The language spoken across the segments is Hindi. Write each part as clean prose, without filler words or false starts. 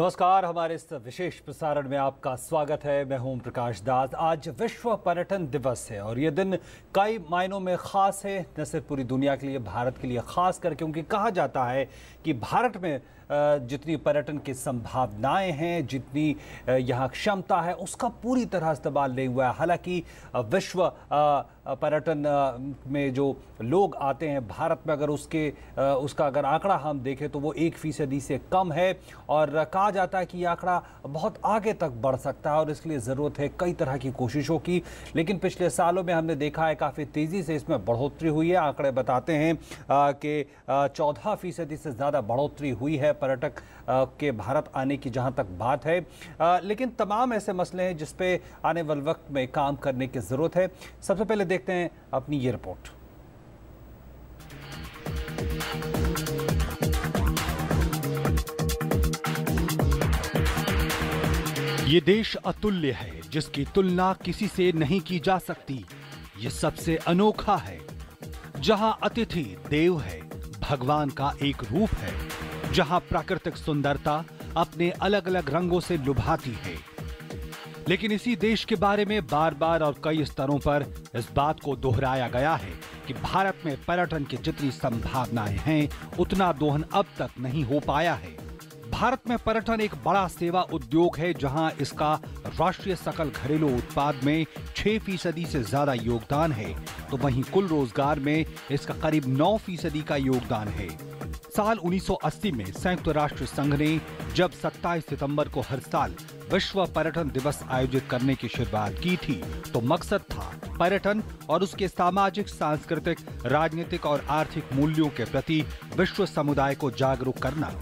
नमस्कार, हमारे इस विशेष प्रसारण में आपका स्वागत है। मैं हूं प्रकाश दास। आज विश्व पर्यटन दिवस है और ये दिन कई मायनों में खास है, न सिर्फ पूरी दुनिया के लिए, भारत के लिए खास कर, क्योंकि कहा जाता है कि भारत में जितनी पर्यटन की संभावनाएं हैं, जितनी यहाँ क्षमता है, उसका पूरी तरह इस्तेमाल नहीं हुआ है। हालांकि विश्व पर्यटन में जो लोग आते हैं भारत में, अगर उसका अगर आंकड़ा हम देखें तो वो 1% से कम है और कहा जाता है कि ये आंकड़ा बहुत आगे तक बढ़ सकता है और इसलिए ज़रूरत है कई तरह की कोशिशों की। लेकिन पिछले सालों में हमने देखा है काफ़ी तेज़ी से इसमें बढ़ोतरी हुई है। आंकड़े बताते हैं कि 14% से ज़्यादा बढ़ोतरी हुई है पर्यटक के भारत आने की, जहां तक बात है। लेकिन तमाम ऐसे मसले हैं जिस पे आने वाले वक्त में काम करने की ज़रूरत है। सबसे पहले देखते हैं अपनी ये रिपोर्ट। ये देश अतुल्य है, जिसकी तुलना किसी से नहीं की जा सकती। ये सबसे अनोखा है, जहां अतिथि देव है, भगवान का एक रूप है, जहां प्राकृतिक सुंदरता अपने अलग अलग रंगों से लुभाती है। लेकिन इसी देश के बारे में बार बार और कई स्तरों पर इस बात को दोहराया गया है कि भारत में पर्यटन की जितनी संभावनाएं हैं, उतना दोहन अब तक नहीं हो पाया है। भारत में पर्यटन एक बड़ा सेवा उद्योग है, जहां इसका राष्ट्रीय सकल घरेलू उत्पाद में 6% से ज्यादा योगदान है, तो वहीं कुल रोजगार में इसका करीब 9% का योगदान है। साल 1980 में संयुक्त राष्ट्र संघ ने जब 27 सितंबर को हर साल विश्व पर्यटन दिवस आयोजित करने की शुरुआत की थी, तो मकसद था पर्यटन और उसके सामाजिक, सांस्कृतिक, राजनीतिक और आर्थिक मूल्यों के प्रति विश्व समुदाय को जागरूक करना।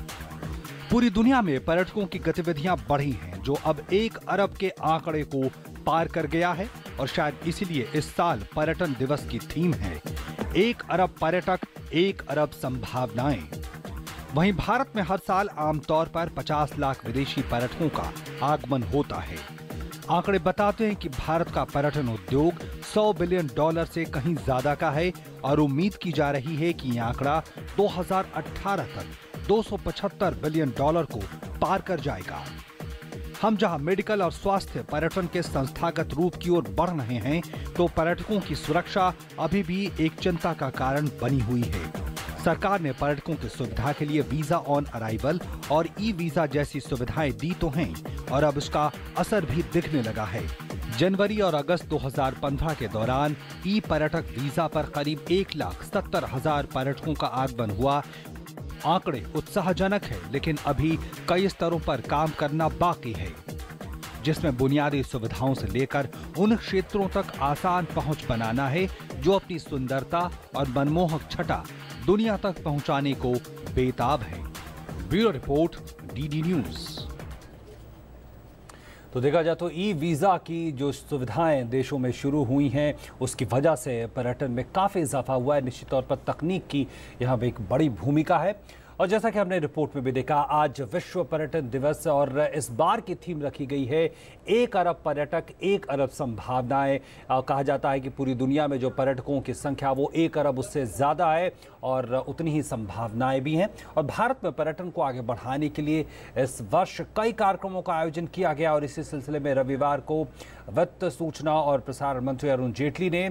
पूरी दुनिया में पर्यटकों की गतिविधियां बढ़ी हैं, जो अब 1 अरब के आंकड़े को पार कर गया है और शायद इसीलिए इस साल पर्यटन दिवस की थीम है 1 अरब पर्यटक, 1 अरब संभावनाएं। वहीं भारत में हर साल आमतौर पर 50 लाख विदेशी पर्यटकों का आगमन होता है। आंकड़े बताते हैं कि भारत का पर्यटन उद्योग $100 बिलियन से कहीं ज्यादा का है और उम्मीद की जा रही है कि यह आंकड़ा 2018 तक $275 बिलियन को पार कर जाएगा। हम जहां मेडिकल और स्वास्थ्य पर्यटन के संस्थागत रूप की ओर बढ़ रहे हैं, तो पर्यटकों की सुरक्षा अभी भी एक चिंता का कारण बनी हुई है। सरकार ने पर्यटकों की सुविधा के लिए वीजा ऑन अराइवल और ई वीजा जैसी सुविधाएं दी तो हैं और अब इसका असर भी दिखने लगा है। जनवरी और अगस्त 2015 के दौरान ई पर्यटक वीजा पर करीब 1,70,000 पर्यटकों का आगमन हुआ। आंकड़े उत्साहजनक है, लेकिन अभी कई स्तरों पर काम करना बाकी है, जिसमें बुनियादी सुविधाओं से लेकर उन क्षेत्रों तक आसान पहुंच बनाना है जो अपनी सुंदरता और मनमोहक छटा दुनिया तक पहुंचाने को बेताब है। Bureau report, DD news. तो देखा जाए तो ई वीज़ा की जो सुविधाएं देशों में शुरू हुई हैं, उसकी वजह से पर्यटन में काफ़ी इजाफा हुआ है। निश्चित तौर पर तकनीक की यहाँ पे एक बड़ी भूमिका है। और जैसा कि हमने रिपोर्ट में भी देखा, आज विश्व पर्यटन दिवस और इस बार की थीम रखी गई है 1 अरब पर्यटक, 1 अरब संभावनाएं। कहा जाता है कि पूरी दुनिया में जो पर्यटकों की संख्या वो 1 अरब उससे ज़्यादा है और उतनी ही संभावनाएं भी हैं। और भारत में पर्यटन को आगे बढ़ाने के लिए इस वर्ष कई कार्यक्रमों का आयोजन किया गया और इसी सिलसिले में रविवार को वित्त, सूचना और प्रसारण मंत्री अरुण जेटली ने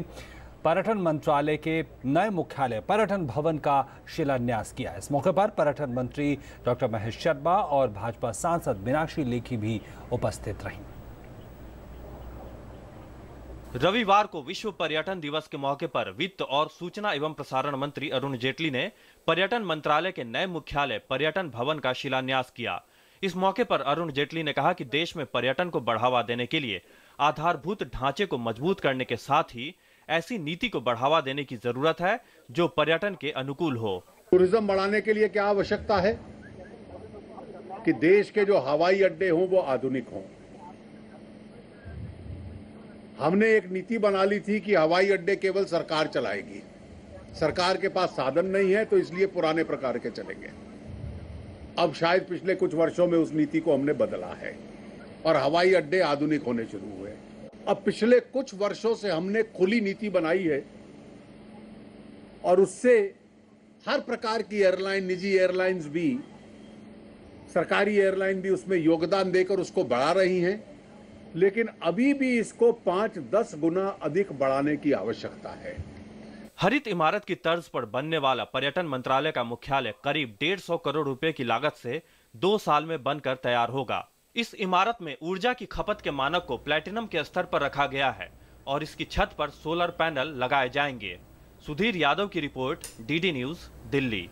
पर्यटन मंत्रालय के नए मुख्यालय पर्यटन भवन का शिलान्यास किया। इस मौके पर पर्यटन मंत्री डॉक्टर महेश शर्मा और भाजपा सांसद मीनाक्षी लेखी भी उपस्थित रहीं। रविवार को विश्व पर्यटन दिवस के मौके पर वित्त और सूचना एवं प्रसारण मंत्री अरुण जेटली ने पर्यटन मंत्रालय के नए मुख्यालय पर्यटन भवन का शिलान्यास किया। इस मौके पर अरुण जेटली ने कहा कि देश में पर्यटन को बढ़ावा देने के लिए आधारभूत ढांचे को मजबूत करने के साथ ही ऐसी नीति को बढ़ावा देने की जरूरत है जो पर्यटन के अनुकूल हो। टूरिज्म बढ़ाने के लिए क्या आवश्यकता है कि देश के जो हवाई अड्डे हों वो आधुनिक हों। हमने एक नीति बना ली थी कि हवाई अड्डे केवल सरकार चलाएगी। सरकार के पास साधन नहीं है, तो इसलिए पुराने प्रकार के चलेंगे। अब शायद पिछले कुछ वर्षों में उस नीति को हमने बदला है और हवाई अड्डे आधुनिक होने शुरू हुए। अब पिछले कुछ वर्षों से हमने खुली नीति बनाई है और उससे हर प्रकार की एयरलाइन, निजी एयरलाइंस भी सरकारी एयरलाइन भी उसमें योगदान देकर उसको बढ़ा रही हैं, लेकिन अभी भी इसको 5-10 गुना अधिक बढ़ाने की आवश्यकता है। हरित इमारत की तर्ज पर बनने वाला पर्यटन मंत्रालय का मुख्यालय करीब 150 करोड़ रुपए की लागत से 2 साल में बनकर तैयार होगा। इस इमारत में ऊर्जा की खपत के मानक को प्लैटिनम के स्तर पर रखा गया है और इसकी छत पर सोलर पैनल लगाए जाएंगे। सुधीर यादव की रिपोर्ट, डीडी न्यूज, दिल्ली।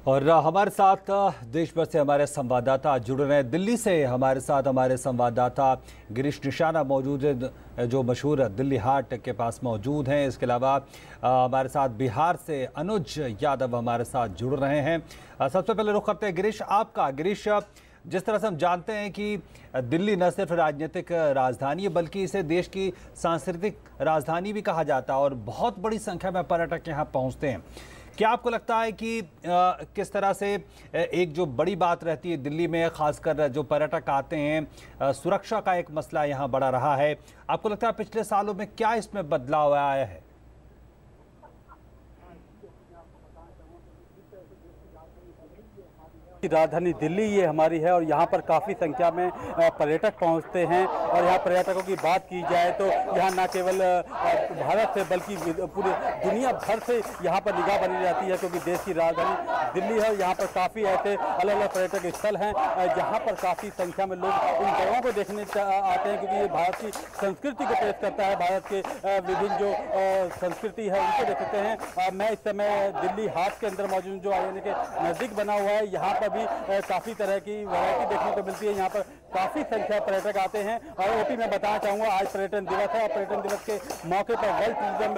और हमारे साथ देश भर से हमारे संवाददाता जुड़ रहे हैं। दिल्ली से हमारे साथ हमारे संवाददाता गिरीश निशाना मौजूद है, जो मशहूर दिल्ली हाट के पास मौजूद हैं। इसके अलावा हमारे साथ बिहार से अनुज यादव हमारे साथ जुड़ रहे हैं। सबसे पहले रुख करते हैं गिरीश आपका। गिरीश, जिस तरह से हम जानते हैं कि दिल्ली न सिर्फ राजनीतिक राजधानी है बल्कि इसे देश की सांस्कृतिक राजधानी भी कहा जाता है और बहुत बड़ी संख्या में पर्यटक यहाँ पहुँचते हैं। क्या आपको लगता है कि किस तरह से एक जो बड़ी बात रहती है दिल्ली में, खासकर जो पर्यटक आते हैं, सुरक्षा का एक मसला यहाँ बड़ा रहा है। आपको लगता है पिछले सालों में क्या इसमें बदलाव आया है? राजधानी दिल्ली ये हमारी है और यहाँ पर काफ़ी संख्या में पर्यटक पहुँचते हैं। और यहाँ पर्यटकों की बात की जाए तो यहाँ न केवल भारत से बल्कि पूरे दुनिया भर से यहाँ पर निगाह बनी रहती है, क्योंकि देश की राजधानी दिल्ली है। यहाँ पर काफ़ी ऐसे अलग अलग पर्यटक स्थल हैं जहाँ पर काफ़ी संख्या में लोग इन जगहों को देखने आते हैं, क्योंकि ये भारत की संस्कृति को पेश करता है। भारत के विभिन्न जो संस्कृति है उनको देख सकते हैं। मैं इस समय दिल्ली हाट के अंदर मौजूद, जो आईएनए के नज़दीक बना हुआ है। यहाँ पर भी काफी तरह की वैरायटी देखने को मिलती है। यहाँ पर काफी संख्या पर्यटक आते हैं। और ओपी में बताना चाहूंगा, आज पर्यटन दिवस है और पर्यटन दिवस के मौके पर, वर्ल्ड टूरिज्म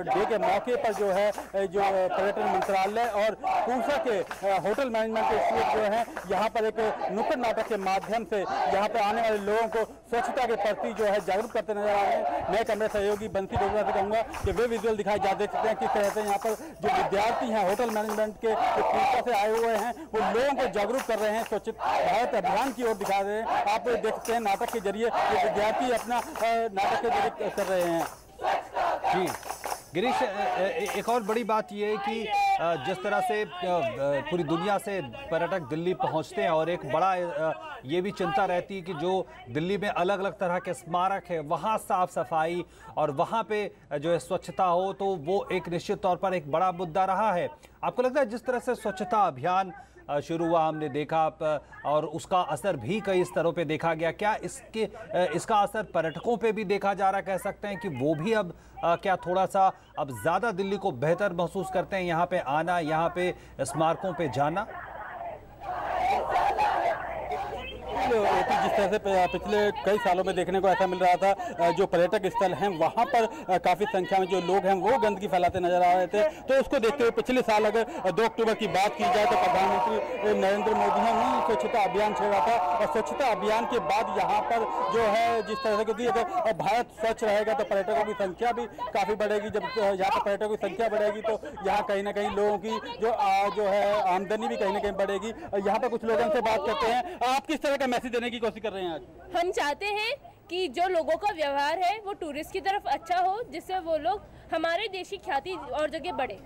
डे के मौके पर जो है, जो पर्यटन मंत्रालय और पूसा के होटल मैनेजमेंट इंस्टीट्यूट जो है, यहाँ पर एक नुक्कड़ नाटक के माध्यम से यहाँ पर आने वाले लोगों को स्वच्छता के प्रति जो है जागरूक करते नजर आ रहे हैं। मैं कैमरा सहयोगी बंसी डोगरा से कहूँगा कि वे विजुअल दिखाई जा देख सकते हैं किस तरह से यहाँ पर जो विद्यार्थी हैं होटल मैनेजमेंट के पूसा से आए हुए हैं, वो लोगों को जागरूक कर रहे हैं, स्वच्छ भारत अभियान की ओर दिखा रहे हैं। आप देख सकते हैं नाटक के जरिए ये विद्यार्थी अपना नाटक के जरिए कर रहे हैं। जी गिरीश, एक और बड़ी बात ये है कि जिस तरह से पूरी दुनिया से पर्यटक दिल्ली पहुंचते हैं और एक बड़ा ये भी चिंता रहती है कि जो दिल्ली में अलग अलग तरह के स्मारक है वहाँ साफ सफाई और वहाँ पे जो है स्वच्छता हो, तो वो एक निश्चित तौर पर एक बड़ा मुद्दा रहा है। आपको लगता है जिस तरह से स्वच्छता अभियान शुरू हुआ, हमने देखा और उसका असर भी कई स्तरों पे देखा गया, क्या इसका असर पर्यटकों पे भी देखा जा रहा है? कह सकते हैं कि वो भी अब क्या थोड़ा सा अब ज़्यादा दिल्ली को बेहतर महसूस करते हैं, यहाँ पे आना, यहाँ पे स्मारकों पे जाना? जिस तरह से पिछले कई सालों में देखने को ऐसा मिल रहा था, जो पर्यटक स्थल हैं वहाँ पर काफ़ी संख्या में जो लोग हैं वो गंदगी फैलाते नजर आ रहे थे। तो उसको देखते हुए पिछले साल अगर 2 अक्टूबर की बात की जाए तो प्रधानमंत्री नरेंद्र मोदी ने स्वच्छता अभियान छेड़ा था। और स्वच्छता अभियान के बाद यहाँ पर जो है जिस तरह से, क्योंकि अगर भारत स्वच्छ रहेगा तो पर्यटकों की संख्या भी काफ़ी बढ़ेगी। जब यहाँ पर पर्यटकों की संख्या बढ़ेगी तो यहाँ कहीं ना कहीं लोगों की जो है आमदनी भी कहीं ना कहीं बढ़ेगी। और यहाँ पर कुछ लोगों से बात करते हैं, आप किस तरह का मैसेज देने की कोशिश कर रहे हैं आज? हम चाहते हैं कि जो लोगों का व्यवहार है वो टूरिस्ट की तरफ अच्छा हो, जिससे वो लोग हमारे देश की ख्याति और जगह बढ़े।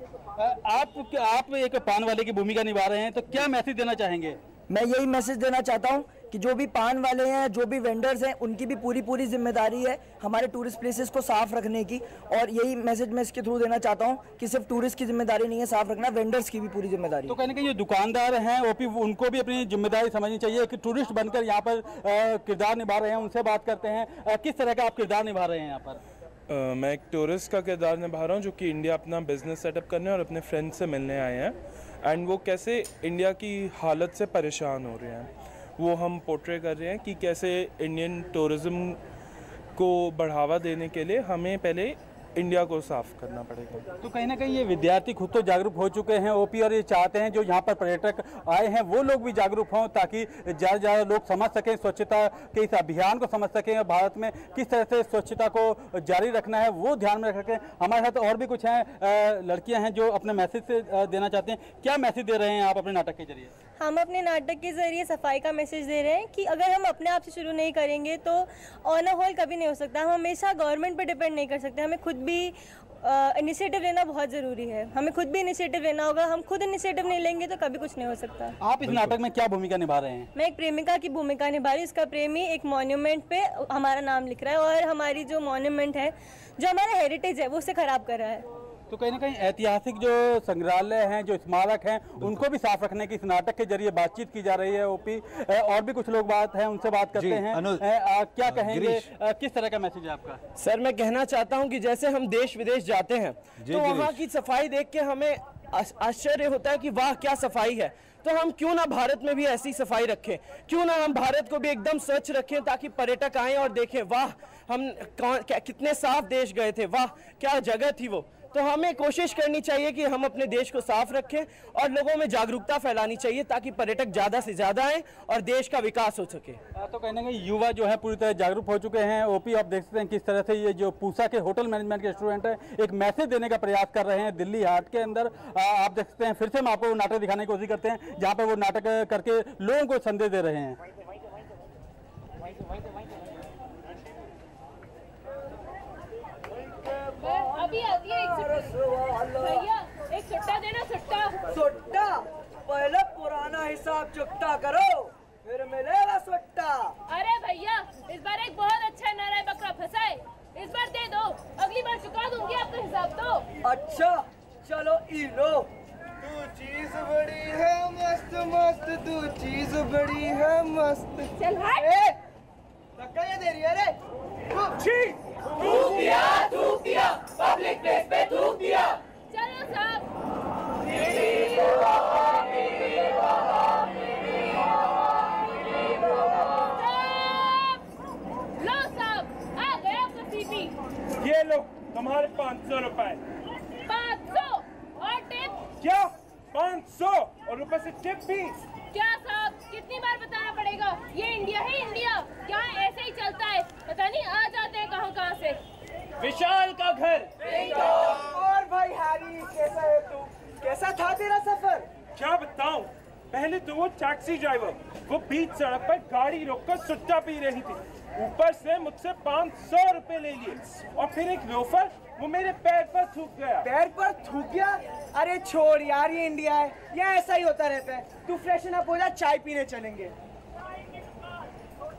आप एक पान वाले की भूमिका निभा रहे हैं, तो क्या मैसेज देना चाहेंगे? मैं यही मैसेज देना चाहता हूं कि जो भी पान वाले हैं, जो भी वेंडर्स हैं, उनकी भी पूरी जिम्मेदारी है हमारे टूरिस्ट प्लेसेस को साफ रखने की। और यही मैसेज मैं इसके थ्रू देना चाहता हूं कि सिर्फ टूरिस्ट की जिम्मेदारी नहीं है साफ रखना, वेंडर्स की भी पूरी जिम्मेदारी। तो कहने के जो दुकानदार हैं ओपी, उनको भी अपनी जिम्मेदारी समझनी चाहिए कि टूरिस्ट बनकर यहाँ पर किरदार निभा रहे हैं। उनसे बात करते हैं, किस तरह का आप किरदार निभा रहे हैं यहाँ पर? मैं एक टूरिस्ट का किरदार निभा रहा हूँ जो कि इंडिया अपना बिजनेस सेटअप करने और अपने फ्रेंड से मिलने आए हैं, एंड वो कैसे इंडिया की हालत से परेशान हो रहे हैं वो हम पोर्ट्रे कर रहे हैं कि कैसे इंडियन टूरिज़्म को बढ़ावा देने के लिए हमें पहले इंडिया को साफ करना पड़ेगा। तो कहीं ना कहीं ये विद्यार्थी खुद तो जागरूक हो चुके हैं ओपी, और ये चाहते हैं जो यहाँ पर पर्यटक आए हैं वो लोग भी जागरूक हों, ताकि ज़्यादा लोग समझ सकें, स्वच्छता के इस अभियान को समझ सकें और भारत में किस तरह से स्वच्छता को जारी रखना है वो ध्यान में रख सकें। हमारे साथ और भी कुछ हैं, लड़कियाँ हैं जो अपने मैसेज से देना चाहते हैं। क्या मैसेज दे रहे हैं आप अपने नाटक के जरिए? हम अपने नाटक के ज़रिए सफाई का मैसेज दे रहे हैं कि अगर हम अपने आप से शुरू नहीं करेंगे तो ऑन अ होल कभी नहीं हो सकता। हम हमेशा गवर्नमेंट पर डिपेंड नहीं कर सकते, हमें खुद भी इनिशिएटिव लेना बहुत ज़रूरी है। हमें खुद भी इनिशिएटिव लेना होगा। हम खुद इनिशिएटिव नहीं लेंगे तो कभी कुछ नहीं हो सकता। आप इस नाटक में क्या भूमिका निभा रहे हैं? मैं एक प्रेमिका की भूमिका निभा रही हूँ। इसका प्रेमी एक मॉन्यूमेंट पे हमारा नाम लिख रहा है और हमारी जो मॉन्यूमेंट है, जो हमारा हेरिटेज है, वो उसे ख़राब कर रहा है। तो कहीं ना कहीं ऐतिहासिक जो संग्रहालय हैं, जो स्मारक हैं, उनको भी साफ रखने की इस नाटक के जरिए बातचीत की जा रही है। ओपी और भी कुछ लोग बात हैं, उनसे बात करते हैं। क्या कहेंगे, किस तरह का मैसेज है आपका? सर, मैं कहना चाहता हूं कि जैसे हम देश विदेश जाते हैं तो वहाँ की सफाई देख के हमें आश्चर्य होता है कि वाह क्या सफाई है। तो हम क्यों ना भारत में भी ऐसी सफाई रखें, क्यों ना हम भारत को भी एकदम स्वच्छ रखें ताकि पर्यटक आएं और देखें वाह हम कितने साफ देश गए थे, वाह क्या जगह थी वो। तो हमें कोशिश करनी चाहिए कि हम अपने देश को साफ रखें और लोगों में जागरूकता फैलानी चाहिए ताकि पर्यटक ज़्यादा से ज़्यादा आएं और देश का विकास हो सके। तो कहने का युवा जो है पूरी तरह जागरूक हो चुके हैं। ओपी, आप देख सकते हैं किस तरह से ये जो पूसा के होटल मैनेजमेंट के स्टूडेंट है एक मैसेज देने का प्रयास कर रहे हैं दिल्ली हाट के अंदर। आप देख सकते हैं, फिर से हम आपको नाटक दिखाने की कोशिश करते हैं जहाँ पर वो नाटक करके लोगों को संदेश दे रहे हैं। अभी आती है भैया, एक सुट्टा देना। सुट्टा पहले पुराना हिसाब चुकता करो, फिर मिलेगा सुट्टा। अरे भैया, इस बार एक बहुत अच्छा नारा बकरा फंसा है, इस बार दे दो, अगली बार चुका दूंगी आपका हिसाब। तो अच्छा चलो ई लो। तू चीज बड़ी है मस्त मस्त, तू चीज बड़ी है मस्त। चल हट। धक्का ये दे रही है रे। थूक दिया, पब्लिक प्लेस पे थूक दिया। चलो साहब। लो साहब, आ गया आपका सीपी। ये लो तुम्हारे 500 रुपए। 500 और टिप? क्या 500 और ऊपर से टिप भी? क्या साहब, कितनी बार बताना पड़ेगा? ये इंडिया है, इंडिया क्या ऐसे ही चलता है, पता नहीं आ जाते हैं कहाँ से। विशाल का घर। और भाई हैरी, कैसा है तू? कैसा था तेरा सफर? क्या बताऊं, पहले तो वो टैक्सी ड्राइवर वो बीच सड़क पर गाड़ी रोककर सुट्टा पी रही थी, ऊपर से मुझसे 500 रुपए ले लिए, और फिर एक लोफर वो मेरे पैर पर थूक गया। पैर पर थूक गया? अरे छोड़ यार, ये इंडिया है, यहाँ ऐसा ही होता रहता है। तू फ्रेशन अप हो जा, चाय पीने चलेंगे।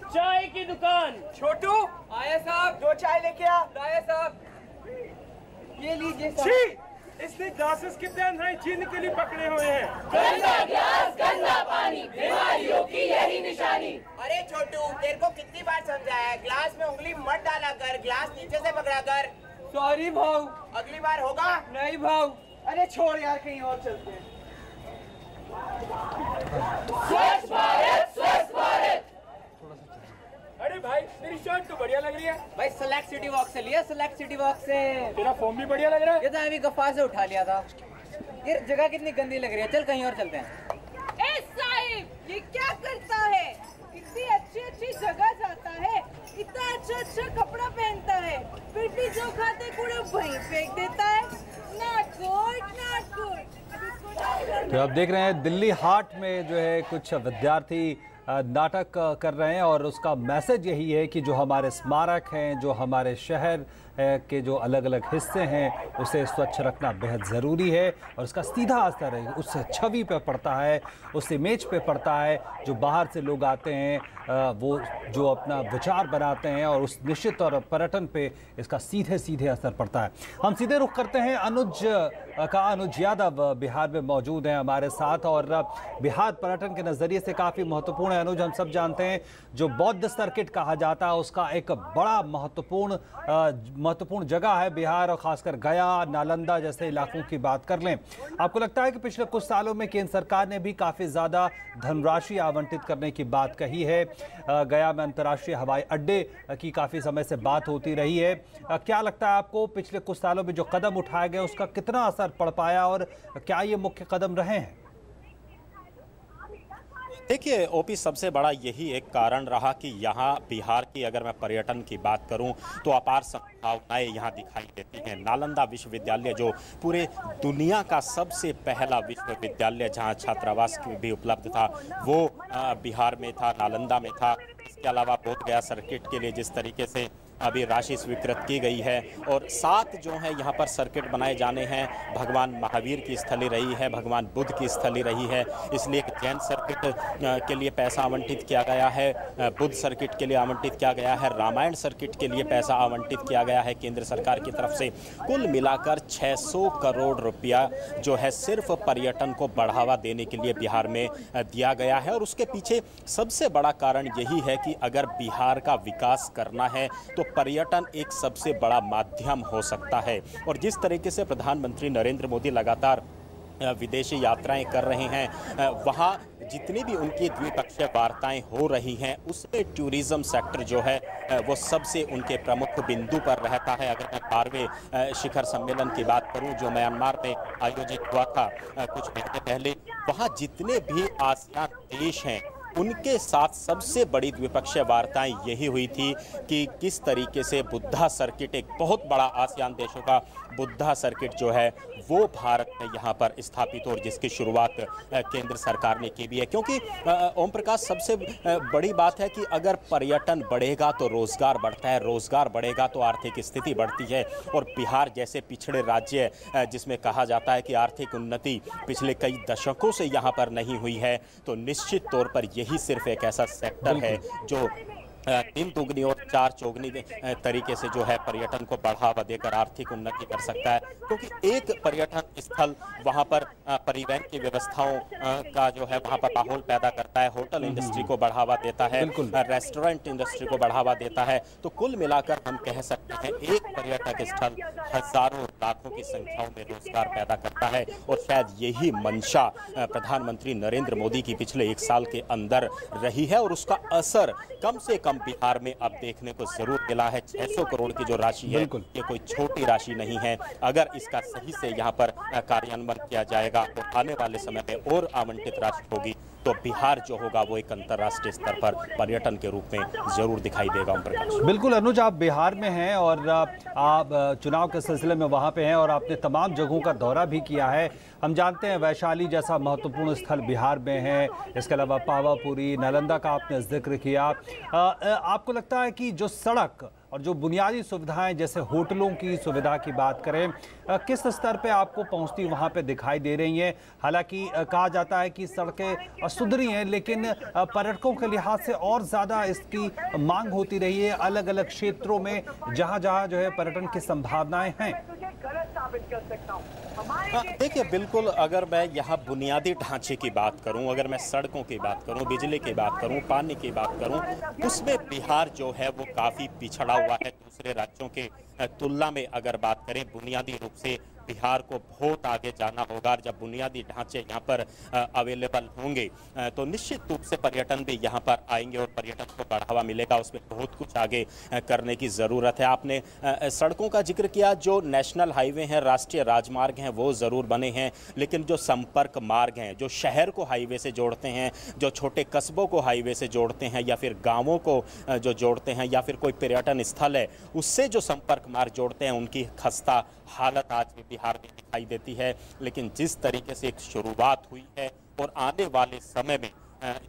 चाय की दुकान। छोटू आया साहब। 2 चाय लेके आ। आया साहब। ये लीजिए साहब। इसने ग्लासेस कितने अनहाइजीनिकली पकड़े हुए हैं। गंदा ग्लास, गंदा पानी, बीमारियों की यही निशानी। अरे छोटू, तेरे को कितनी बार समझाया, ग्लास में उंगली मत डाला कर, ग्लास नीचे से पकड़ा कर। सॉरी भाऊ, अगली बार होगा। नहीं भाऊ। अरे छोड़ यार, कहीं और चलते हैं। स्वच्छ भारत, स्वच्छ भारत। अरे भाई, तेरी शर्ट तो बढ़िया लग रही है। भाई सेलेक्ट सिटी वॉक से लिया, सेलेक्ट सिटी वॉक से। तेरा फोन भी बढ़िया लग रहा है। ये तो अभी गफ्फा से उठा लिया था। ये जगह कितनी गंदी लग रही है, चल कहीं और चलते हैं। ए साहिब, ये क्या करता है? इतनी अच्छी अच्छी जगह जाता है, इतना अच्छा अच्छा कपड़ा पहनता है, फिर भी जो खाते कूड़े वहीं फेंक देता है। Not good, not good. तो आप देख रहे हैं दिल्ली हाट में जो है कुछ विद्यार्थी नाटक कर रहे हैं और उसका मैसेज यही है कि जो हमारे स्मारक हैं, जो हमारे शहर के जो अलग अलग हिस्से हैं, उसे स्वच्छ रखना बेहद ज़रूरी है और उसका सीधा असर है उस छवि पे पड़ता है, उस इमेज पे पड़ता है। जो बाहर से लोग आते हैं वो जो अपना विचार बनाते हैं और उस निश्चित और पर्यटन पे इसका सीधे सीधे असर पड़ता है। हम सीधे रुख करते हैं अनुज यादव बिहार में मौजूद हैं हमारे साथ और बिहार पर्यटन के नज़रिए से काफ़ी महत्वपूर्ण है। अनुज, हम सब जानते हैं जो बौद्ध सर्किट कहा जाता है उसका एक बड़ा महत्वपूर्ण जगह है बिहार, और खासकर गया, नालंदा जैसे इलाकों की बात कर लें। आपको लगता है कि पिछले कुछ सालों में केंद्र सरकार ने भी काफ़ी ज़्यादा धनराशि आवंटित करने की बात कही है? गया में अंतर्राष्ट्रीय हवाई अड्डे की काफ़ी समय से बात होती रही है। क्या लगता है आपको पिछले कुछ सालों में जो कदम उठाए गए उसका कितना असर पड़ पाया और क्या ये मुख्य कदम रहे हैं? देखिए ओपी, सबसे बड़ा यही एक कारण रहा कि यहाँ बिहार की अगर मैं पर्यटन की बात करूँ तो अपार संभावनाएं यहाँ दिखाई देती हैं। नालंदा विश्वविद्यालय जो पूरे दुनिया का सबसे पहला विश्वविद्यालय जहाँ छात्रावास भी उपलब्ध था वो बिहार में था, नालंदा में था। इसके अलावा बोधगया सर्किट के लिए जिस तरीके से अभी राशि स्वीकृत की गई है और 7 जो है यहाँ पर सर्किट बनाए जाने हैं। भगवान महावीर की स्थली रही है, भगवान बुद्ध की स्थली रही है, इसलिए जैन सर्किट के लिए पैसा आवंटित किया गया है, बुद्ध सर्किट के लिए आवंटित किया गया है, रामायण सर्किट के लिए पैसा आवंटित किया गया है केंद्र सरकार की तरफ से। कुल मिलाकर 600 करोड़ रुपया जो है सिर्फ पर्यटन को बढ़ावा देने के लिए बिहार में दिया गया है। और उसके पीछे सबसे बड़ा कारण यही है कि अगर बिहार का विकास करना है तो पर्यटन एक सबसे बड़ा माध्यम हो सकता है। और जिस तरीके से प्रधानमंत्री नरेंद्र मोदी लगातार विदेशी यात्राएं कर रहे हैं, वहाँ जितनी भी उनकी द्विपक्षीय वार्ताएं हो रही हैं उसमें टूरिज्म सेक्टर जो है वो सबसे उनके प्रमुख बिंदु पर रहता है। अगर मैं 12वें शिखर सम्मेलन की बात करूं जो म्यांमार में आयोजित हुआ था कुछ महीने पहले, वहाँ जितने भी आसियान देश हैं उनके साथ सबसे बड़ी द्विपक्षीय वार्ताएं यही हुई थी कि किस तरीके से बुद्धा सर्किट, एक बहुत बड़ा आसियान देशों का बुद्धा सर्किट जो है वो भारत में यहाँ पर स्थापित हो और जिसकी शुरुआत केंद्र सरकार ने की भी है। क्योंकि ओम प्रकाश, सबसे बड़ी बात है कि अगर पर्यटन बढ़ेगा तो रोजगार बढ़ता है, रोजगार बढ़ेगा तो आर्थिक स्थिति बढ़ती है। और बिहार जैसे पिछड़े राज्य जिसमें कहा जाता है कि आर्थिक उन्नति पिछले कई दशकों से यहाँ पर नहीं हुई है, तो निश्चित तौर पर यही सिर्फ एक ऐसा सेक्टर है जो 3 दुगनी और 4 चौगनी तरीके से जो है पर्यटन को बढ़ावा देकर आर्थिक उन्नति कर सकता है। क्योंकि एक पर्यटन स्थल वहां पर परिवहन की व्यवस्थाओं का जो है वहां पर माहौल पैदा करता है, होटल इंडस्ट्री को बढ़ावा देता है, रेस्टोरेंट इंडस्ट्री को बढ़ावा देता है। तो कुल मिलाकर हम कह सकते हैं एक पर्यटक स्थल हजारों लाखों की संख्याओं में रोजगार पैदा करता है। और शायद यही मंशा प्रधानमंत्री नरेंद्र मोदी की पिछले 1 साल के अंदर रही है और उसका असर कम से कम बिहार में अब देखने को जरूर मिला है। 600 करोड़ की जो राशि है ये कोई छोटी राशि नहीं है। अगर इसका सही से यहाँ पर कार्यान्वयन किया जाएगा तो आने वाले समय में और आवंटित राशि होगी तो बिहार जो होगा वो एक अंतर्राष्ट्रीय स्तर पर पर्यटन के रूप में जरूर दिखाई देगा। बिल्कुल अनुज, आप बिहार में हैं और आप चुनाव के सिलसिले में वहां पे हैं और आपने तमाम जगहों का दौरा भी किया है। हम जानते हैं वैशाली जैसा महत्वपूर्ण स्थल बिहार में है, इसके अलावा पावापुरी, नालंदा का आपने जिक्र किया। आपको लगता है कि जो सड़क और जो बुनियादी सुविधाएं जैसे होटलों की सुविधा की बात करें, किस स्तर पे आपको पहुंचती वहां पे दिखाई दे रही हैं? हालांकि कहा जाता है कि सड़कें सुधरी हैं लेकिन पर्यटकों के लिहाज से और ज़्यादा इसकी मांग होती रही है अलग अलग क्षेत्रों में जहां जहां जो है पर्यटन की संभावनाएं हैं। देखिए, बिल्कुल अगर मैं यहाँ बुनियादी ढांचे की बात करूँ, अगर मैं सड़कों की बात करूँ, बिजली की बात करूँ, पानी की बात करूँ, उसमें बिहार जो है वो काफ़ी पिछड़ा हुआ है दूसरे राज्यों के तुलना में। अगर बात करें बुनियादी रूप से बिहार को बहुत आगे जाना होगा। जब बुनियादी ढांचे यहाँ पर अवेलेबल होंगे तो निश्चित रूप से पर्यटन भी यहाँ पर आएंगे और पर्यटन को बढ़ावा मिलेगा। उसमें बहुत कुछ आगे करने की ज़रूरत है। आपने सड़कों का जिक्र किया, जो नेशनल हाईवे हैं, राष्ट्रीय राजमार्ग हैं, वो ज़रूर बने हैं, लेकिन जो संपर्क मार्ग हैं, जो शहर को हाईवे से जोड़ते हैं, जो छोटे कस्बों को हाईवे से जोड़ते हैं या फिर गाँवों को जो जोड़ते हैं या फिर कोई पर्यटन स्थल है उससे जो संपर्क मार्ग जोड़ते हैं, उनकी खस्ता हालत आज भी बिहार में दिखाई देती है। लेकिन जिस तरीके से एक शुरुआत हुई है और आने वाले समय में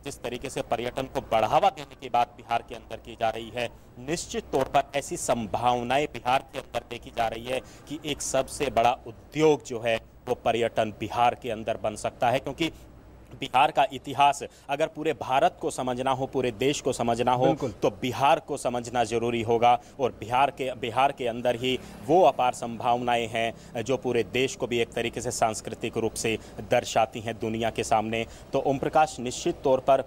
जिस तरीके से पर्यटन को बढ़ावा देने की बात बिहार के अंदर की जा रही है, निश्चित तौर पर ऐसी संभावनाएं बिहार के अंदर देखी जा रही है कि एक सबसे बड़ा उद्योग जो है वो पर्यटन बिहार के अंदर बन सकता है। क्योंकि बिहार का इतिहास अगर पूरे भारत को समझना हो, पूरे देश को समझना हो, तो बिहार को समझना जरूरी होगा। और बिहार के अंदर ही वो अपार संभावनाएं हैं जो पूरे देश को भी एक तरीके से सांस्कृतिक रूप से दर्शाती हैं दुनिया के सामने। तो ओम प्रकाश, निश्चित तौर पर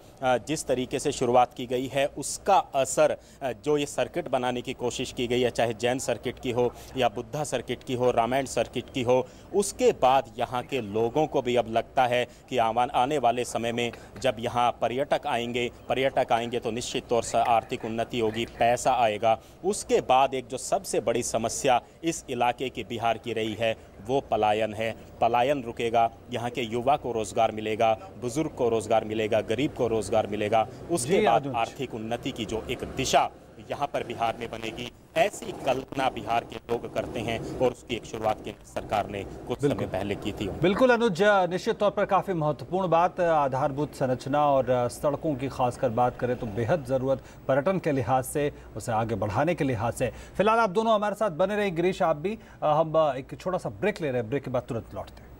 जिस तरीके से शुरुआत की गई है उसका असर, जो ये सर्किट बनाने की कोशिश की गई है, चाहे जैन सर्किट की हो या बुद्धा सर्किट की हो, रामायण सर्किट की हो, उसके बाद यहाँ के लोगों को भी अब लगता है कि आने वाले समय में जब यहाँ पर्यटक आएंगे तो निश्चित तौर से आर्थिक उन्नति होगी, पैसा आएगा। उसके बाद एक जो सबसे बड़ी समस्या इस इलाके की बिहार की रही है वो पलायन है। पलायन रुकेगा, यहाँ के युवा को रोजगार मिलेगा, बुजुर्ग को रोजगार मिलेगा, गरीब को रोजगार मिलेगा। उसके बाद आर्थिक उन्नति की जो एक दिशा यहाँ पर बिहार में बनेगी, ऐसी कल्पना बिहार के लोग करते हैं और उसकी एक शुरुआत केंद्र सरकार ने कुछ समय पहले की थी। बिल्कुल अनुज, निश्चित तौर पर काफ़ी महत्वपूर्ण बात, आधारभूत संरचना और सड़कों की खासकर बात करें तो बेहद ज़रूरत पर्यटन के लिहाज से, उसे आगे बढ़ाने के लिहाज से। फिलहाल आप दोनों हमारे साथ बने रहे, गिरीश आप भी। हम एक छोटा सा ब्रेक ले रहे हैं, ब्रेक के बाद तुरंत लौटते हैं।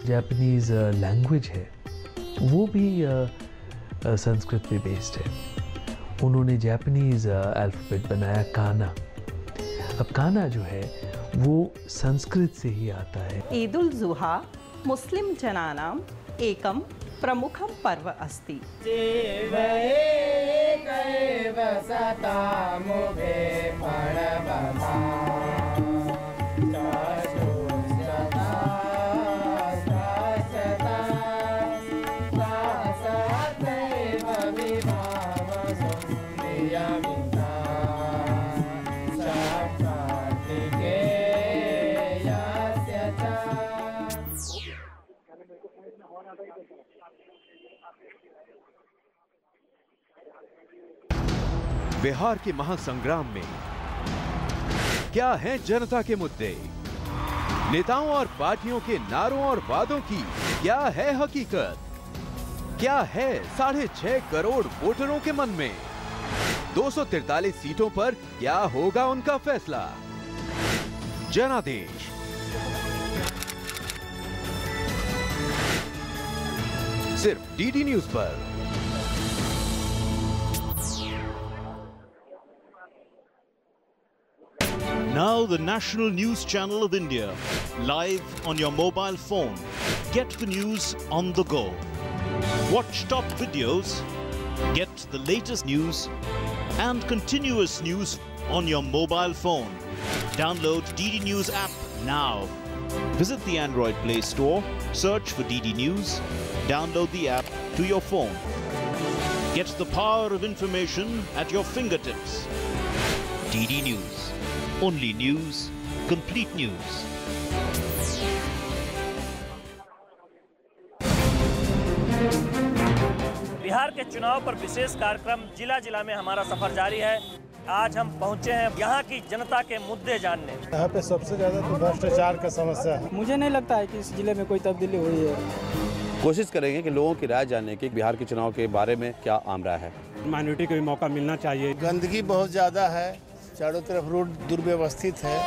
जापानीज़ लैंग्वेज है वो भी संस्कृत पे बेस्ड है। उन्होंने जापानीज़ अल्फ़ाबेट बनाया काना। अब काना जो है वो संस्कृत से ही आता है। ईद उल जुहा मुस्लिम जनानाम एकम प्रमुखम पर्व अस्ति। बिहार के महासंग्राम में क्या हैं जनता के मुद्दे, नेताओं और पार्टियों के नारों और वादों की क्या है हकीकत, क्या है 6.5 करोड़ वोटरों के मन में, 243 सीटों पर क्या होगा उनका फैसला। जनादेश सिर्फ डीडी न्यूज पर। Now the national news channel of India, live on your mobile phone. Get the news on the go. Watch top videos, get the latest news and continuous news on your mobile phone. Download DD News app now. Visit the Android Play Store, search for DD News, download the app to your phone. Get the power of information at your fingertips. DD News. Only news, complete news. Bihar के चुनाव पर विशेष कार्यक्रम जिला जिला में हमारा सफर जारी है। आज हम पहुंचे हैं यहाँ की जनता के मुद्दे जानने। यहाँ पे सबसे ज्यादा तो भ्रष्टाचार का समस्या है। मुझे नहीं लगता है कि इस जिले में कोई तब्दीली हुई है। कोशिश करेंगे कि लोगों की राय जानने की बिहार के चुनाव के बारे में क्या आम राय है। माइनॉरिटी को भी मौका मिलना चाहिए। गंदगी बहुत ज्यादा है, चारों तरफ रोड दुर्व्यवस्थित है।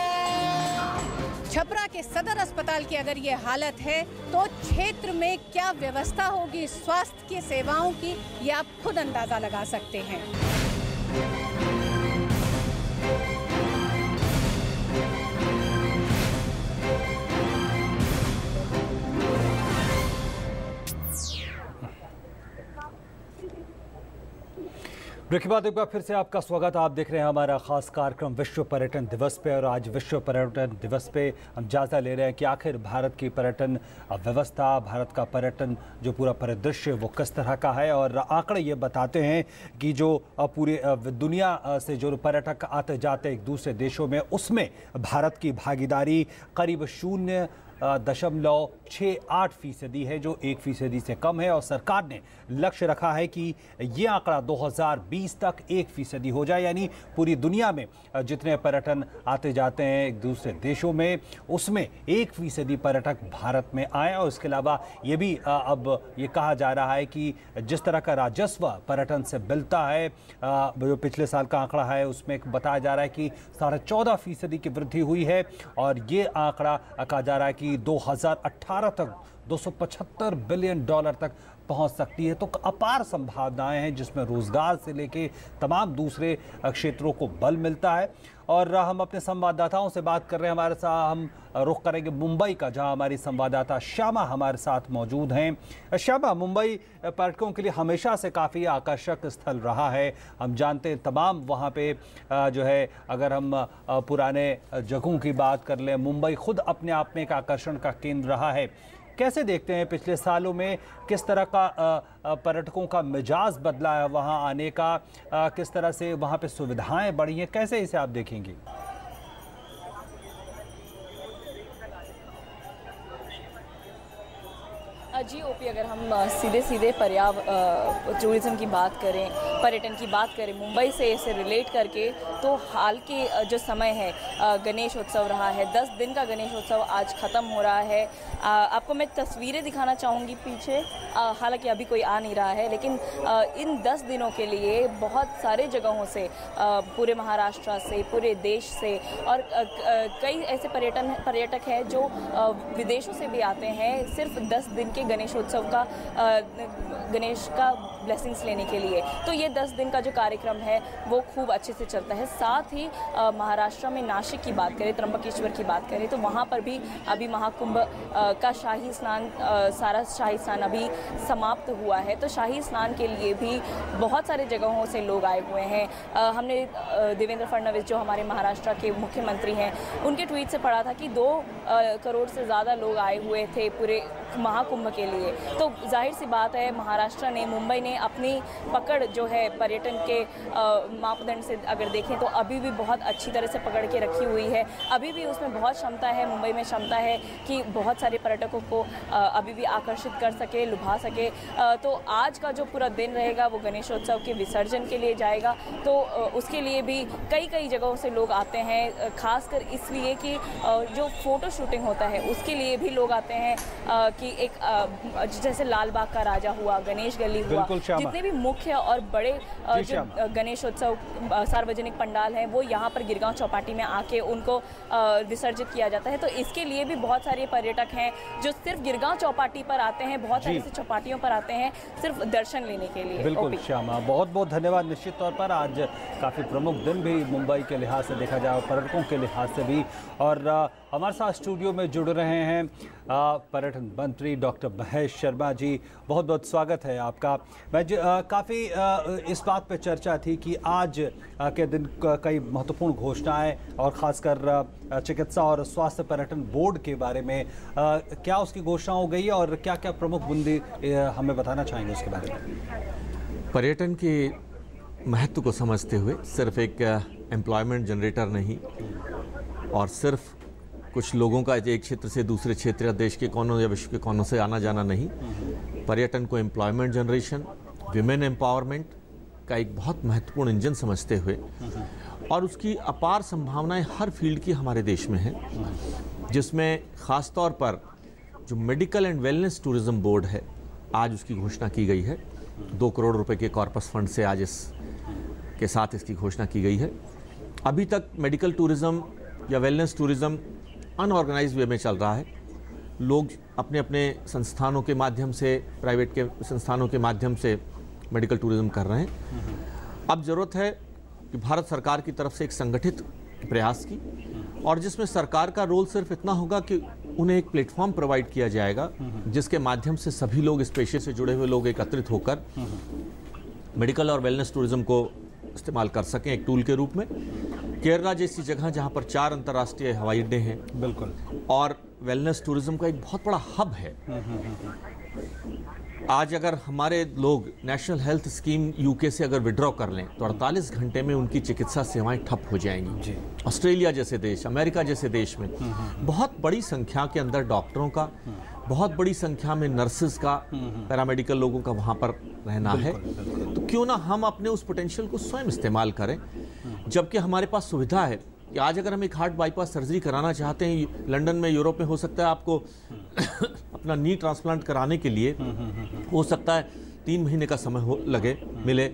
छपरा के सदर अस्पताल की अगर ये हालत है तो क्षेत्र में क्या व्यवस्था होगी स्वास्थ्य की सेवाओं की, ये आप खुद अंदाजा लगा सकते हैं। ब्रेक के बाद एक बार फिर से आपका स्वागत। आप देख रहे हैं हमारा खास कार्यक्रम विश्व पर्यटन दिवस पे, और आज विश्व पर्यटन दिवस पे हम जायजा ले रहे हैं कि आखिर भारत की पर्यटन व्यवस्था, भारत का पर्यटन जो पूरा परिदृश्य वो किस तरह का है। और आंकड़े ये बताते हैं कि जो पूरे दुनिया से जो पर्यटक आते जाते एक दूसरे देशों में, उसमें भारत की भागीदारी करीब 0.68% है, जो 1% से कम है। और सरकार ने लक्ष्य रखा है कि ये आंकड़ा 2020 तक 1% हो जाए, यानी पूरी दुनिया में जितने पर्यटन आते जाते हैं एक दूसरे देशों में, उसमें 1% पर्यटक भारत में आए। और इसके अलावा ये भी अब ये कहा जा रहा है कि जिस तरह का राजस्व पर्यटन से मिलता है, जो पिछले साल का आंकड़ा है उसमें बताया जा रहा है कि 14.5% की वृद्धि हुई है। और ये आंकड़ा कहा जा रहा है कि 2018 तक $275 बिलियन तक पहुंच सकती है। तो अपार संभावनाएं हैं, जिसमें रोजगार से लेके तमाम दूसरे क्षेत्रों को बल मिलता है। और हम अपने संवाददाताओं से बात कर रहे हैं। हमारे साथ हम रुख करेंगे मुंबई का, जहां हमारी संवाददाता श्यामा हमारे साथ मौजूद हैं। श्यामा, मुंबई पर्यटकों के लिए हमेशा से काफ़ी आकर्षक स्थल रहा है। हम जानते हैं तमाम वहां पे जो है, अगर हम पुराने जगहों की बात कर लें, मुंबई खुद अपने आप में एक आकर्षण का केंद्र रहा है। कैसे देखते हैं पिछले सालों में किस तरह का पर्यटकों का मिजाज बदला है वहां आने का, किस तरह से वहां पे सुविधाएं बढ़ी हैं, कैसे इसे आप देखेंगे? जी ओपी, अगर हम सीधे सीधे टूरिज़्म की बात करें, पर्यटन की बात करें मुंबई से इसे रिलेट करके, तो हाल के जो समय है गणेश उत्सव रहा है, 10 दिन का गणेश उत्सव आज ख़त्म हो रहा है। आपको मैं तस्वीरें दिखाना चाहूँगी पीछे, हालांकि अभी कोई आ नहीं रहा है, लेकिन इन 10 दिनों के लिए बहुत सारे जगहों से, पूरे महाराष्ट्र से, पूरे देश से और कई ऐसे पर्यटक हैं जो विदेशों से भी आते हैं सिर्फ 10 दिन के गणेशोत्सव का, गणेश का ब्लेसिंग्स लेने के लिए। तो ये 10 दिन का जो कार्यक्रम है वो खूब अच्छे से चलता है। साथ ही महाराष्ट्र में नासिक की बात करें, त्र्यंबकेश्वर की बात करें, तो वहाँ पर भी अभी महाकुंभ का शाही स्नान, सारा शाही स्नान अभी समाप्त हुआ है। तो शाही स्नान के लिए भी बहुत सारे जगहों से लोग आए हुए हैं। हमने देवेंद्र फडणवीस जो हमारे महाराष्ट्र के मुख्यमंत्री हैं, उनके ट्वीट से पढ़ा था कि 2 करोड़ से ज़्यादा लोग आए हुए थे पूरे महाकुंभ के लिए। तो जाहिर सी बात है महाराष्ट्र ने, मुंबई ने अपनी पकड़ जो है पर्यटन के मापदंड से अगर देखें तो अभी भी बहुत अच्छी तरह से पकड़ के रखी हुई है। अभी भी उसमें बहुत क्षमता है, मुंबई में क्षमता है कि बहुत सारे पर्यटकों को अभी भी आकर्षित कर सके, लुभा सके। तो आज का जो पूरा दिन रहेगा वो गणेशोत्सव के विसर्जन के लिए जाएगा। तो उसके लिए भी कई जगहों से लोग आते हैं, खासकर इसलिए कि जो फ़ोटो शूटिंग होता है उसके लिए भी लोग आते हैं। कि एक जैसे लाल बाग का राजा हुआ, गणेश गली हुआ, जितने भी मुख्य और बड़े जो गणेशोत्सव सार्वजनिक पंडाल हैं वो यहाँ पर गिरगांव चौपाटी में आके उनको विसर्जित किया जाता है। तो इसके लिए भी बहुत सारे पर्यटक हैं जो सिर्फ गिरगांव चौपाटी पर आते हैं, बहुत सारी ऐसी चौपाटियों पर आते हैं सिर्फ दर्शन लेने के लिए। बिल्कुल श्यामा, बहुत बहुत धन्यवाद। निश्चित तौर पर आज काफ़ी प्रमुख दिन भी मुंबई के लिहाज से देखा जाए, पर्यटकों के लिहाज से भी। और हमारे साथ स्टूडियो में जुड़ रहे हैं पर्यटन मंत्री डॉक्टर महेश शर्मा जी, बहुत बहुत स्वागत है आपका। मैं काफ़ी इस बात पे चर्चा थी कि आज के दिन कई महत्वपूर्ण घोषणाएं और ख़ासकर चिकित्सा और स्वास्थ्य पर्यटन बोर्ड के बारे में क्या उसकी घोषणा हो गई है और क्या क्या प्रमुख बुंदी हमें बताना चाहेंगे उसके बारे में? पर्यटन के महत्व को समझते हुए सिर्फ एक एम्प्लॉयमेंट जनरेटर नहीं और सिर्फ कुछ लोगों का एक क्षेत्र से दूसरे क्षेत्र या देश के कोनों या विश्व के कोनों से आना जाना नहीं, पर्यटन को एम्प्लॉयमेंट जनरेशन, विमेन एम्पावरमेंट का एक बहुत महत्वपूर्ण इंजन समझते हुए और उसकी अपार संभावनाएं हर फील्ड की हमारे देश में हैं, जिसमें ख़ास तौर पर जो medical and wellness tourism board है, आज उसकी घोषणा की गई है। 2 करोड़ रुपए के कॉर्पस फंड से आज इसके साथ इसकी घोषणा की गई है। अभी तक मेडिकल टूरिज़्म या वेलनेस टूरिज़्म अनऑर्गेनाइज्ड वे में चल रहा है। लोग अपने अपने संस्थानों के माध्यम से, प्राइवेट के संस्थानों के माध्यम से मेडिकल टूरिज्म कर रहे हैं। अब ज़रूरत है कि भारत सरकार की तरफ से एक संगठित प्रयास की, और जिसमें सरकार का रोल सिर्फ इतना होगा कि उन्हें एक प्लेटफॉर्म प्रोवाइड किया जाएगा जिसके माध्यम से सभी लोग, इस पेशे से जुड़े हुए लोग एकत्रित होकर मेडिकल और वेलनेस टूरिज्म को इस्तेमाल कर सकें एक टूल के रूप में। केरला जैसी जगह जहां पर 4 अंतर्राष्ट्रीय हवाई अड्डे हैं, बिल्कुल, और वेलनेस टूरिज्म का एक बहुत बड़ा हब है। आज अगर हमारे लोग नेशनल हेल्थ स्कीम यूके से अगर विड्रॉ कर लें तो 48 घंटे में उनकी चिकित्सा सेवाएं ठप हो जाएंगी। ऑस्ट्रेलिया जैसे देश, अमेरिका जैसे देश में बहुत बड़ी संख्या के अंदर डॉक्टरों का, बहुत बड़ी संख्या में नर्सेज का, पैरामेडिकल लोगों का वहाँ पर रहना है। तो क्यों ना हम अपने उस पोटेंशियल को स्वयं इस्तेमाल करें, जबकि हमारे पास सुविधा है कि आज अगर हम एक हार्ट बाईपास सर्जरी कराना चाहते हैं, लंदन में, यूरोप में हो सकता है आपको अपना नी ट्रांसप्लांट कराने के लिए हो सकता है 3 महीने का समय लगे मिले।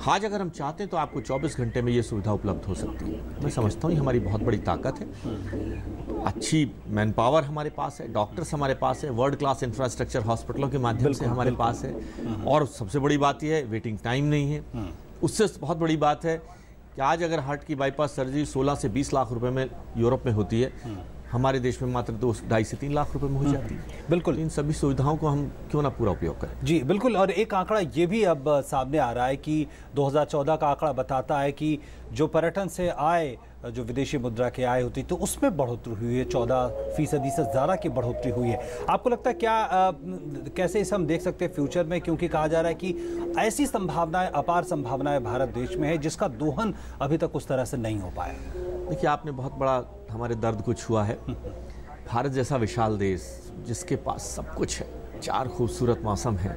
आज अगर हम चाहते हैं तो आपको 24 घंटे में ये सुविधा उपलब्ध हो सकती है। मैं समझता हूँ ये हमारी बहुत बड़ी ताकत है। अच्छी मैन पावर हमारे पास है, डॉक्टर्स हमारे पास है, वर्ल्ड क्लास इंफ्रास्ट्रक्चर हॉस्पिटलों के माध्यम से हमारे पास है, और सबसे बड़ी बात यह है वेटिंग टाइम नहीं है। उससे बहुत बड़ी बात है कि आज अगर हार्ट की बाईपास सर्जरी 16 से 20 लाख रुपए में यूरोप में होती है, हमारे देश में मात्र 2.5 से 3 लाख रुपए में हो जाती है। बिल्कुल, इन सभी सुविधाओं को हम क्यों ना पूरा उपयोग करें। जी बिल्कुल। और एक आंकड़ा ये भी अब सामने आ रहा है कि 2014 का आंकड़ा बताता है कि जो पर्यटन से आय, जो विदेशी मुद्रा के आय होती तो उसमें बढ़ोतरी हुई है, 14% से ज़्यादा की बढ़ोतरी हुई है। आपको लगता है क्या कैसे इसे हम देख सकते हैं फ्यूचर में, क्योंकि कहा जा रहा है कि ऐसी संभावनाएं, अपार संभावनाएं भारत देश में है जिसका दोहन अभी तक उस तरह से नहीं हो पाया। देखिए, आपने बहुत बड़ा हमारे दर्द को छुआ है। भारत जैसा विशाल देश जिसके पास सब कुछ है, 4 खूबसूरत मौसम हैं,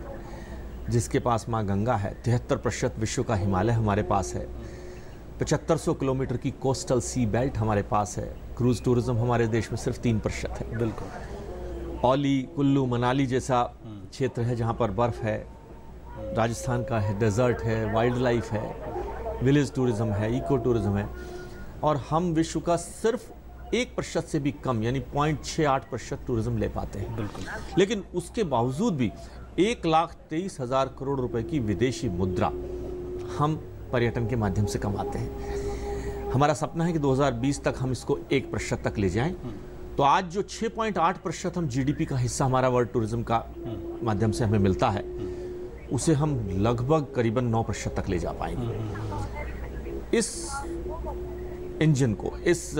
जिसके पास माँ गंगा है, 73% विश्व का हिमालय हमारे पास है, 7500 किलोमीटर की कोस्टल सी बेल्ट हमारे पास है, क्रूज टूरिज्म हमारे देश में सिर्फ 3% है। बिल्कुल। औली, कुल्लू, मनाली जैसा क्षेत्र है जहाँ पर बर्फ़ है, राजस्थान का है, डेजर्ट है, वाइल्ड लाइफ है, विलेज टूरिज्म है, इको टूरिज्म है, और हम विश्व का सिर्फ 1% से भी कम यानी 0.68% टूरिज्म ले पाते हैं। बिल्कुल। लेकिन उसके बावजूद भी 1,23,000 करोड़ रुपए की विदेशी मुद्रा हम पर्यटन के माध्यम से कमाते हैं। हमारा सपना है कि 2020 तक हम इसको 1% तक ले जाएं। तो आज जो 6.8% हम जीडीपी का हिस्सा हमारा वर्ल्ड टूरिज्म का माध्यम से हमें मिलता है, उसे हम लगभग करीबन 9% तक ले जा पाएंगे। इस इंजन को, इस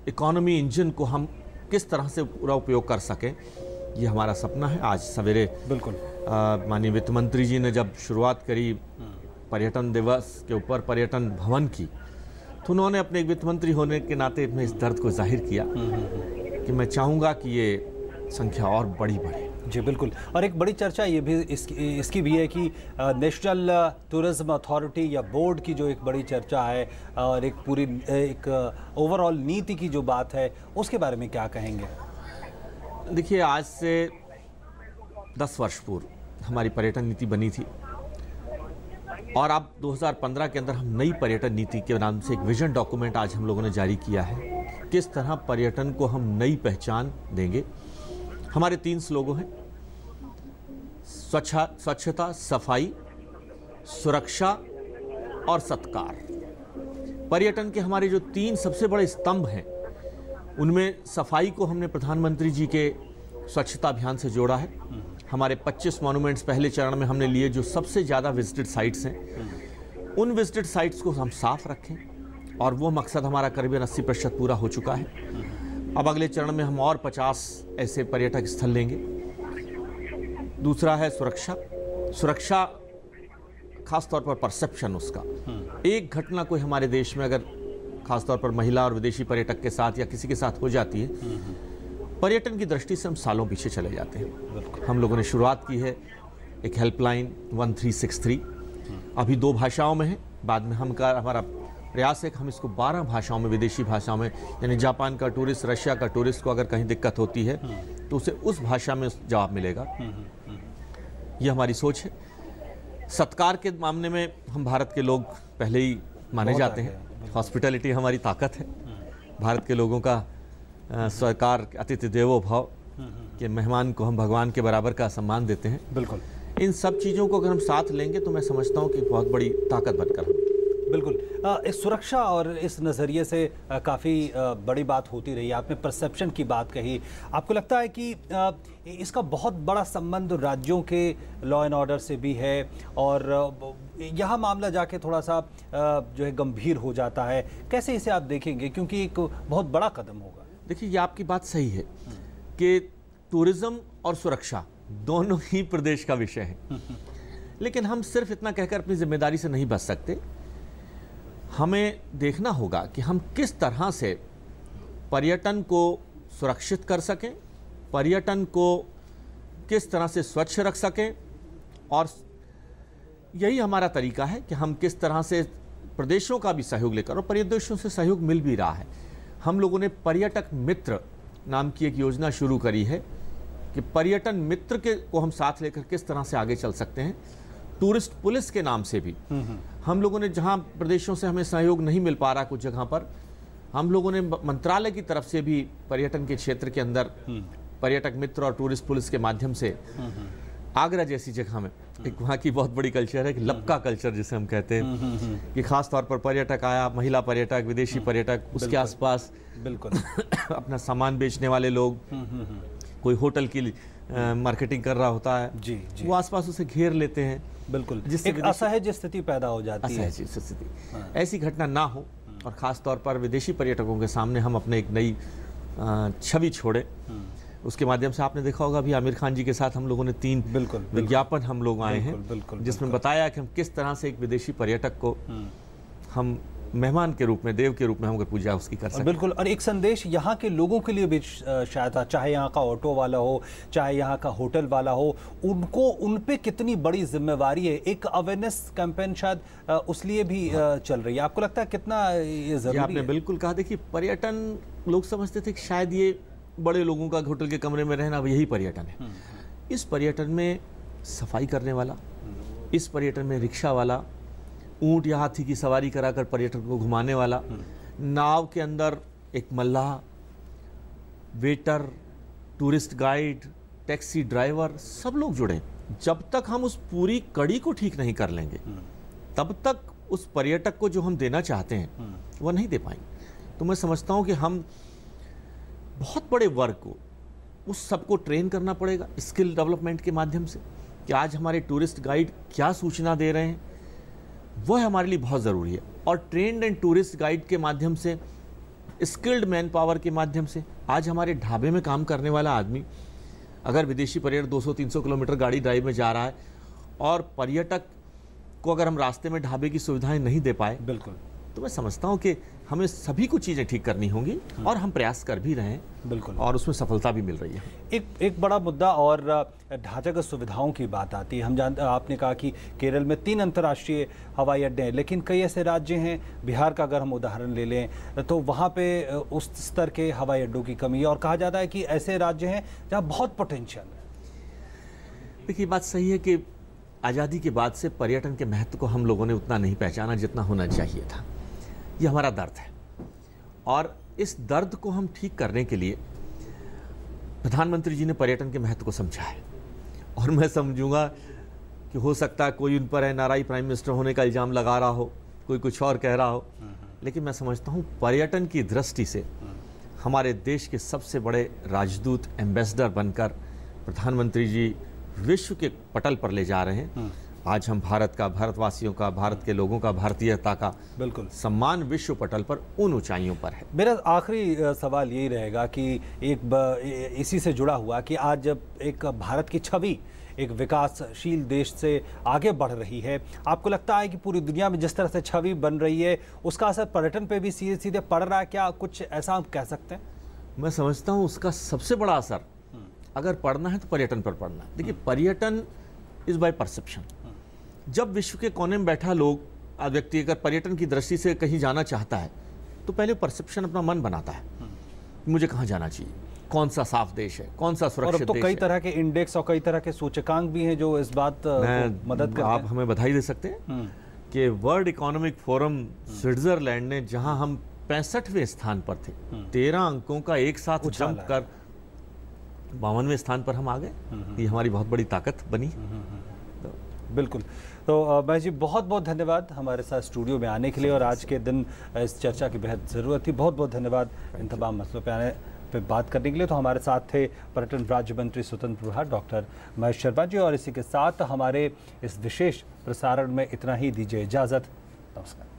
इकोनॉमी इंजन को हम किस तरह से पूरा उपयोग कर सकें, ये हमारा सपना है। आज सवेरे बिल्कुल माननीय वित्त मंत्री जी ने जब शुरुआत करी पर्यटन दिवस के ऊपर पर्यटन भवन की, तो उन्होंने अपने एक वित्त मंत्री होने के नाते अपने इस दर्द को जाहिर किया कि मैं चाहूँगा कि ये संख्या और बड़ी बढ़े। जी बिल्कुल। और एक बड़ी चर्चा ये भी इसकी भी है कि नेशनल टूरिज्म अथॉरिटी या बोर्ड की जो एक बड़ी चर्चा है और एक पूरी एक ओवरऑल नीति की जो बात है, उसके बारे में क्या कहेंगे? देखिए, आज से 10 वर्ष पूर्व हमारी पर्यटन नीति बनी थी और अब 2015 के अंदर हम नई पर्यटन नीति के नाम से एक विजन डॉक्यूमेंट आज हम लोगों ने जारी किया है। किस तरह पर्यटन को हम नई पहचान देंगे। हमारे 3 स्लोगन हैं, स्वच्छता, सफाई, सुरक्षा और सत्कार। पर्यटन के हमारे जो 3 सबसे बड़े स्तंभ हैं, उनमें सफाई को हमने प्रधानमंत्री जी के स्वच्छता अभियान से जोड़ा है। हमारे 25 मॉन्यूमेंट्स पहले चरण में हमने लिए जो सबसे ज़्यादा विजिटेड साइट्स हैं, उन विजिटेड साइट्स को हम साफ रखें, और वो मकसद हमारा करीबन 80% पूरा हो चुका है। अब अगले चरण में हम और 50 ऐसे पर्यटक स्थल लेंगे। दूसरा है सुरक्षा। सुरक्षा खासतौर पर परसेप्शन उसका, एक घटना कोई हमारे देश में अगर खासतौर पर महिला और विदेशी पर्यटक के साथ या किसी के साथ हो जाती है, पर्यटन की दृष्टि से हम सालों पीछे चले जाते हैं। हम लोगों ने शुरुआत की है एक हेल्पलाइन 1363, अभी 2 भाषाओं में है। बाद में हमारा प्रयास है कि हम इसको 12 भाषाओं में, विदेशी भाषाओं में, यानी जापान का टूरिस्ट, रशिया का टूरिस्ट को अगर कहीं दिक्कत होती है तो उसे उस भाषा में जवाब मिलेगा। ये हमारी सोच है। सत्कार के मामले में हम भारत के लोग पहले ही माने जाते हैं। हॉस्पिटैलिटी हमारी ताकत है। भारत के लोगों का स्वीकार, अतिथि देवो भव, कि मेहमान को हम भगवान के बराबर का सम्मान देते हैं। बिल्कुल। इन सब चीज़ों को अगर हम साथ लेंगे तो मैं समझता हूँ कि बहुत बड़ी ताकत बनकर हम। बिल्कुल। इस सुरक्षा और इस नज़रिए से काफ़ी बड़ी बात होती रही। आपने परसेप्शन की बात कही। आपको लगता है कि इसका बहुत बड़ा संबंध राज्यों के लॉ एंड ऑर्डर से भी है, और यहाँ मामला जाके थोड़ा सा जो है गंभीर हो जाता है? कैसे इसे आप देखेंगे, क्योंकि एक बहुत बड़ा कदम होगा? देखिए, ये आपकी बात सही है कि टूरिज्म और सुरक्षा दोनों ही प्रदेश का विषय है, लेकिन हम सिर्फ इतना कहकर अपनी जिम्मेदारी से नहीं बच सकते। हमें देखना होगा कि हम किस तरह से पर्यटन को सुरक्षित कर सकें, पर्यटन को किस तरह से स्वच्छ रख सकें, और यही हमारा तरीका है कि हम किस तरह से प्रदेशों का भी सहयोग लेकर, और प्रदेशों से सहयोग मिल भी रहा है। हम लोगों ने पर्यटक मित्र नाम की एक योजना शुरू करी है कि पर्यटन मित्र को हम साथ लेकर किस तरह से आगे चल सकते हैं। टूरिस्ट पुलिस के नाम से भी हम लोगों ने, जहां प्रदेशों से हमें सहयोग नहीं मिल पा रहा कुछ जगह पर, हम लोगों ने मंत्रालय की तरफ से भी पर्यटन के क्षेत्र के अंदर पर्यटक मित्र और टूरिस्ट पुलिस के माध्यम से आगरा जैसी जगह में एक वहाँ की बहुत बड़ी कल्चर है कि लपका कल्चर जिसे हम कहते हैं, कि खास तौर पर पर्यटक आया, महिला पर्यटक, विदेशी पर्यटक, उसके आसपास बिल्कुल अपना सामान बेचने वाले लोग, कोई होटल की मार्केटिंग कर रहा होता है, जी, जी। वो आसपास उसे घेर लेते हैं, बिल्कुल, जिससे एक असहज स्थिति पैदा हो जाती है। असहज स्थिति, ऐसी घटना ना हो, और ख़ास तौर पर विदेशी पर्यटकों के सामने हम अपने एक नई छवि छोड़े। उसके माध्यम से आपने देखा होगा, अभी आमिर खान जी के साथ हम लोगों ने 3 विज्ञापन हम लोग आए हैं, जिसमें बताया कि हम किस तरह से एक विदेशी पर्यटक को हम मेहमान के रूप में, देव के रूप में हम अगर पूजा उसकी कर सकते। बिल्कुल, और एक संदेश यहाँ के लोगों के लिए भी शायद था, चाहे यहाँ का ऑटो वाला हो, चाहे यहाँ का होटल वाला हो, उनको उन पे कितनी बड़ी जिम्मेवारी है। एक अवेयरनेस कैंपेन शायद उस लिए भी चल रही है। आपको लगता है कितना ये जरूरी है? आपने बिल्कुल कहा। देखिए, पर्यटन लोग समझते थे कि शायद ये बड़े लोगों का होटल के कमरे में रहना यही पर्यटन है। इस पर्यटन में सफाई करने वाला, इस पर्यटन में रिक्शा वाला, ऊंट या हाथी की सवारी कराकर पर्यटन को घुमाने वाला, नाव के अंदर एक मल्लाह, waiter, tourist guide, taxi driver, सब लोग जुड़े। जब तक हम उस पूरी कड़ी को ठीक नहीं कर लेंगे, तब तक उस पर्यटक को जो हम देना चाहते हैं वह नहीं दे पाएंगे। तो मैं समझता हूं कि हम बहुत बड़े वर्ग को, उस सबको ट्रेन करना पड़ेगा स्किल डेवलपमेंट के माध्यम से, कि आज हमारे टूरिस्ट गाइड क्या सूचना दे रहे हैं, वह हमारे लिए बहुत ज़रूरी है। और ट्रेंड एंड टूरिस्ट गाइड के माध्यम से, स्किल्ड मैन पावर के माध्यम से, आज हमारे ढाबे में काम करने वाला आदमी अगर विदेशी पर्यटक 200-300 किलोमीटर गाड़ी ड्राइव में जा रहा है और पर्यटक को अगर हम रास्ते में ढाबे की सुविधाएं नहीं दे पाए, बिल्कुल, तो मैं समझता हूं कि हमें सभी को चीज़ें ठीक करनी होंगी और हम प्रयास कर भी रहे हैं। बिल्कुल, और उसमें सफलता भी मिल रही है। एक बड़ा मुद्दा और ढांचागत सुविधाओं की बात आती है। हम जानते, आपने कहा कि केरल में 3 अंतर्राष्ट्रीय हवाई अड्डे हैं, लेकिन कई ऐसे राज्य हैं, बिहार का अगर हम उदाहरण ले लें तो वहाँ पे उस स्तर के हवाई अड्डों की कमी है और कहा जाता है कि ऐसे राज्य हैं जहाँ बहुत पोटेंशियल है। देखिए, बात सही है कि आज़ादी के बाद से पर्यटन के महत्व को हम लोगों ने उतना नहीं पहचाना जितना होना चाहिए था। ये हमारा दर्द है और इस दर्द को हम ठीक करने के लिए प्रधानमंत्री जी ने पर्यटन के महत्व को समझा है। और मैं समझूंगा कि हो सकता है कोई उन पर एनआरआई प्राइम मिनिस्टर होने का इल्ज़ाम लगा रहा हो, कोई कुछ और कह रहा हो, लेकिन मैं समझता हूँ पर्यटन की दृष्टि से हमारे देश के सबसे बड़े राजदूत, एम्बेसडर बनकर प्रधानमंत्री जी विश्व के पटल पर ले जा रहे हैं। आज हम भारत का, भारतवासियों का, भारत के लोगों का, भारतीयता का बिल्कुल सम्मान विश्व पटल पर उन ऊंचाइयों पर है। मेरा आखिरी सवाल यही रहेगा कि इसी से जुड़ा हुआ कि आज जब एक भारत की छवि एक विकासशील देश से आगे बढ़ रही है, आपको लगता है कि पूरी दुनिया में जिस तरह से छवि बन रही है उसका असर पर्यटन पे भी सीधे सीधे पड़ रहा है? क्या कुछ ऐसा हम कह सकते हैं? मैं समझता हूँ उसका सबसे बड़ा असर अगर पढ़ना है तो पर्यटन पर पढ़ना है। देखिए, पर्यटन इज बाय परसेप्शन। जब विश्व के कोने में बैठा व्यक्ति अगर पर्यटन की दृष्टि से कहीं जाना चाहता है तो पहले परसेप्शन अपना मन बनाता है, मुझे कहाँ जाना चाहिए, कौन सा साफ देश है, कौन सा सुरक्षित देश है। तो कई तरह के इंडेक्स और कई तरह के सूचकांक भी हैं जो इस बात को मदद करते हैं। आप हमें बधाई दे सकते हैं कि वर्ल्ड इकोनॉमिक फोरम स्विट्जरलैंड ने, जहां हम 65वें स्थान पर थे, 13 अंकों का एक साथ जंप कर 52वें स्थान पर हम आ गए। ये हमारी बहुत बड़ी ताकत बनी। बिल्कुल। तो महेश जी, बहुत बहुत धन्यवाद हमारे साथ स्टूडियो में आने के लिए और आज के दिन इस चर्चा की बेहद ज़रूरत थी। बहुत बहुत धन्यवाद इन तमाम मसलों पे बात करने के लिए। तो हमारे साथ थे पर्यटन राज्य मंत्री स्वतंत्र प्रभार डॉक्टर महेश शर्मा जी, और इसी के साथ हमारे इस विशेष प्रसारण में इतना ही। दीजिए इजाज़त। नमस्कार।